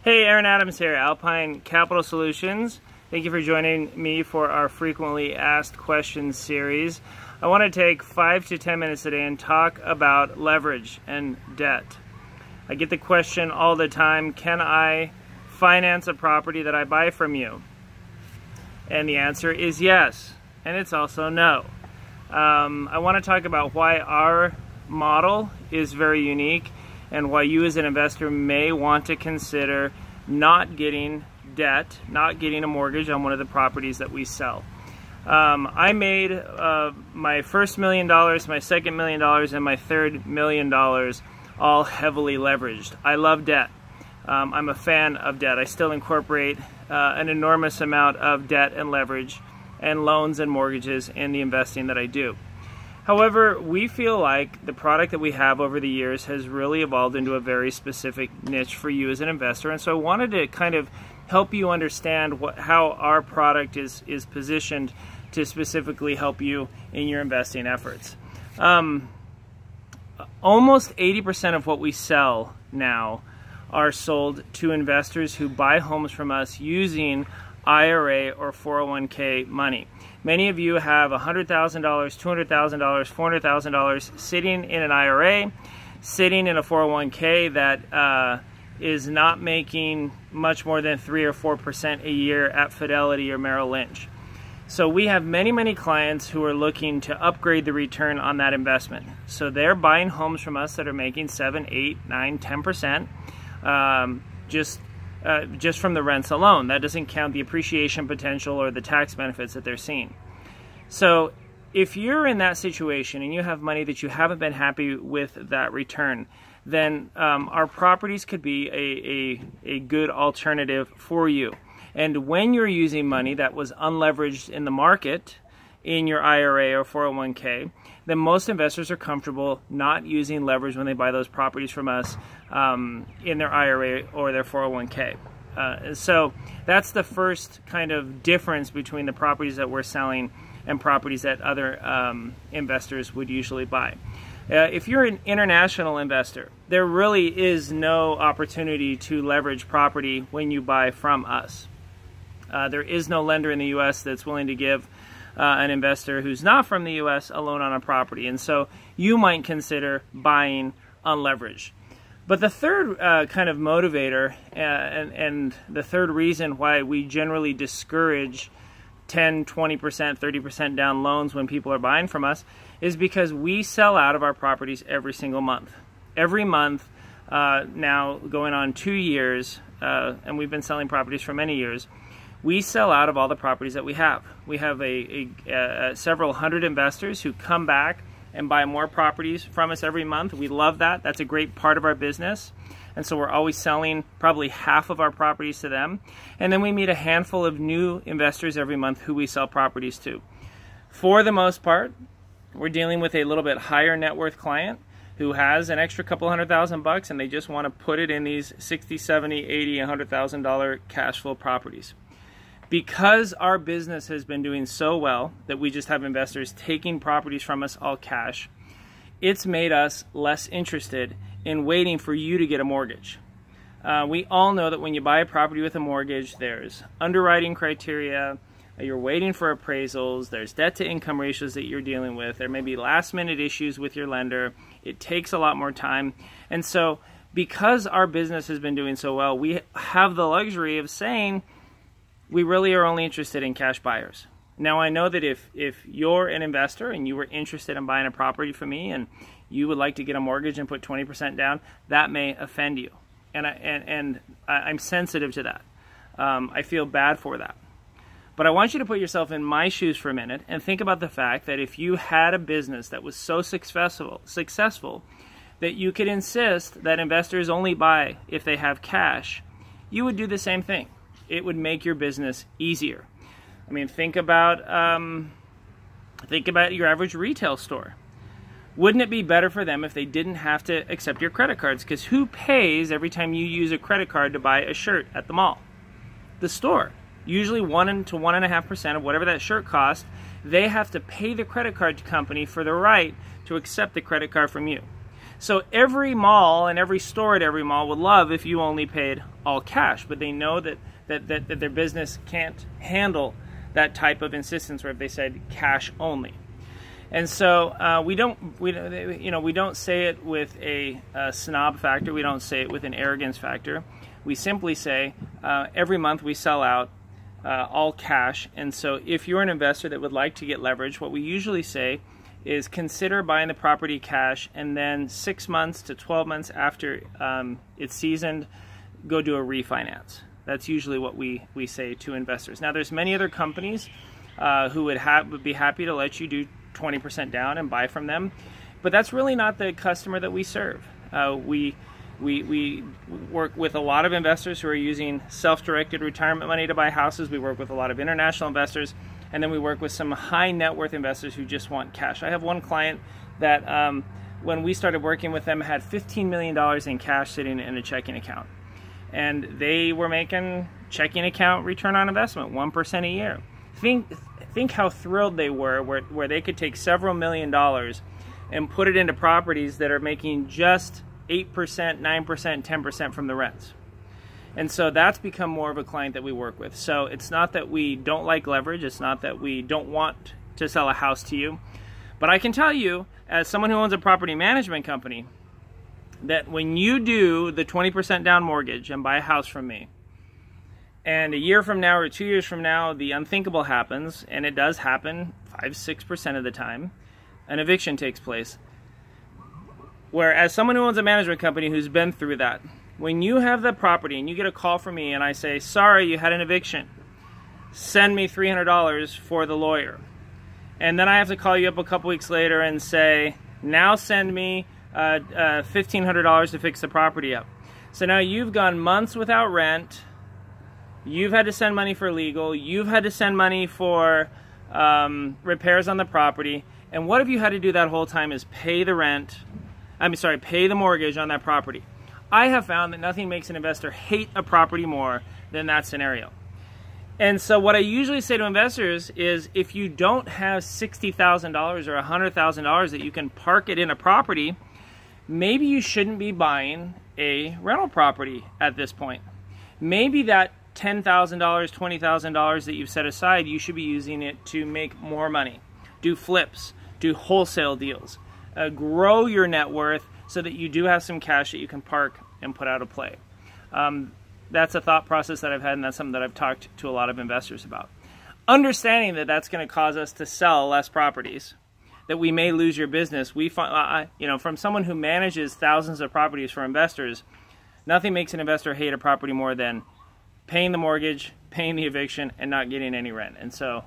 Hey, Aaron Adams here, Alpine Capital Solutions. Thank you for joining me for our frequently asked questions series. I want to take 5 to 10 minutes today and talk about leverage and debt. I get the question all the time, can I finance a property that I buy from you? And the answer is yes, and it's also no. I want to talk about why our model is very unique and why you as an investor may want to consider not getting debt, not getting a mortgage on one of the properties that we sell. I made my first $1 million, my second $1 million, and my third $1 million all heavily leveraged. I love debt. I'm a fan of debt. I still incorporate an enormous amount of debt and leverage and loans and mortgages in the investing that I do. However, we feel like the product that we have over the years has really evolved into a very specific niche for you as an investor, and so I wanted to kind of help you understand how our product is positioned to specifically help you in your investing efforts. Almost 80% of what we sell now are sold to investors who buy homes from us using IRA or 401k money. Many of you have $100,000, $200,000, $400,000 sitting in an IRA, sitting in a 401k that is not making much more than 3 or 4% a year at Fidelity or Merrill Lynch. So we have many clients who are looking to upgrade the return on that investment. So they're buying homes from us that are making 7, 8, 9, 10%, just from the rents alone. That doesn't count the appreciation potential or the tax benefits that they're seeing. So if you're in that situation and you have money that you haven't been happy with that return, then our properties could be a good alternative for you. And when you're using money that was unleveraged in the market in your IRA or 401k, then most investors are comfortable not using leverage when they buy those properties from us in their IRA or their 401k. So that's the first kind of difference between the properties that we're selling and properties that other investors would usually buy. If you're an international investor, there really is no opportunity to leverage property when you buy from us. There is no lender in the U.S. that's willing to give an investor who's not from the U.S. a loan on a property, and so you might consider buying unleveraged. But the third kind of motivator and the third reason why we generally discourage 10, 20%, 30% down loans when people are buying from us is because we sell out of our properties every single month. Every month, now going on 2 years, and we've been selling properties for many years, we sell out of all the properties that we have. We have several hundred investors who come back and buy more properties from us every month. We love that. That's a great part of our business. And so we're always selling probably half of our properties to them. And then we meet a handful of new investors every month who we sell properties to. For the most part, we're dealing with a little bit higher net worth client who has an extra couple $100,000 and they just want to put it in these $60,000, $70,000, $80,000, $100,000 cash flow properties. Because our business has been doing so well that we just have investors taking properties from us all cash, it's made us less interested in waiting for you to get a mortgage. We all know that when you buy a property with a mortgage, there's underwriting criteria, you're waiting for appraisals, there's debt to income ratios that you're dealing with, there may be last minute issues with your lender, it takes a lot more time. And so because our business has been doing so well, we have the luxury of saying, we really are only interested in cash buyers. Now I know that if you're an investor and you were interested in buying a property from me and you would like to get a mortgage and put 20% down, that may offend you. And I'm sensitive to that. I feel bad for that. But I want you to put yourself in my shoes for a minute and think about the fact that if you had a business that was so successful that you could insist that investors only buy if they have cash, you would do the same thing. It would make your business easier. I mean, think about your average retail store. Wouldn't it be better for them if they didn't have to accept your credit cards? Because who pays every time you use a credit card to buy a shirt at the mall? The store. Usually 1 to 1.5% of whatever that shirt costs, they have to pay the credit card company for the right to accept the credit card from you. So every mall and every store at every mall would love if you only paid all cash, but they know that their business can't handle that type of insistence where if they said cash only. And so we don't say it with a snob factor. We don't say it with an arrogance factor. We simply say every month we sell out all cash. And so if you're an investor that would like to get leverage, what we usually say is consider buying the property cash, and then 6 months to 12 months after it's seasoned, go do a refinance. That's usually what we say to investors. Now, there's many other companies who would be happy to let you do 20% down and buy from them, but that's really not the customer that we serve. We work with a lot of investors who are using self-directed retirement money to buy houses. We work with a lot of international investors, and then we work with some high net worth investors who just want cash. I have one client that when we started working with them had $15 million in cash sitting in a checking account, and they were making checking account return on investment 1% a year. Think how thrilled they were where they could take several $1 million and put it into properties that are making just 8%, 9%, 10% from the rents. And so that's become more of a client that we work with. So it's not that we don't like leverage. It's not that we don't want to sell a house to you. But I can tell you, as someone who owns a property management company, that when you do the 20% down mortgage and buy a house from me, and a year from now or 2 years from now, the unthinkable happens, and it does happen 5-6% of the time, an eviction takes place. Whereas someone who owns a management company who's been through that, when you have the property and you get a call from me and I say, sorry, you had an eviction, send me $300 for the lawyer. And then I have to call you up a couple weeks later and say, now send me $1,500 to fix the property up. So now you've gone months without rent. You've had to send money for legal. You've had to send money for repairs on the property. And what have you had to do that whole time is pay the mortgage on that property. I have found that nothing makes an investor hate a property more than that scenario. And so what I usually say to investors is, if you don't have $60,000 or $100,000 that you can park it in a property, maybe you shouldn't be buying a rental property at this point. Maybe that $10,000, $20,000 that you've set aside, you should be using it to make more money, do flips, do wholesale deals, grow your net worth so that you do have some cash that you can park and put out of play. That's a thought process that I've had, and that's something that I've talked to a lot of investors about. Understanding that that's going to cause us to sell less properties, that we may lose your business. We find, from someone who manages thousands of properties for investors, nothing makes an investor hate a property more than paying the mortgage, paying the eviction, and not getting any rent. And so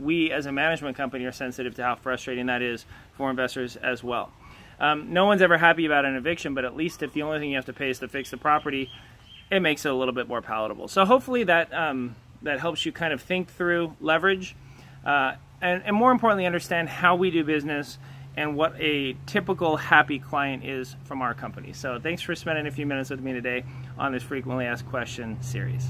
we as a management company are sensitive to how frustrating that is for investors as well. No one's ever happy about an eviction, but at least if the only thing you have to pay is to fix the property, it makes it a little bit more palatable. So hopefully that that helps you kind of think through leverage and more importantly, understand how we do business and what a typical happy client is from our company. So thanks for spending a few minutes with me today on this frequently asked question series.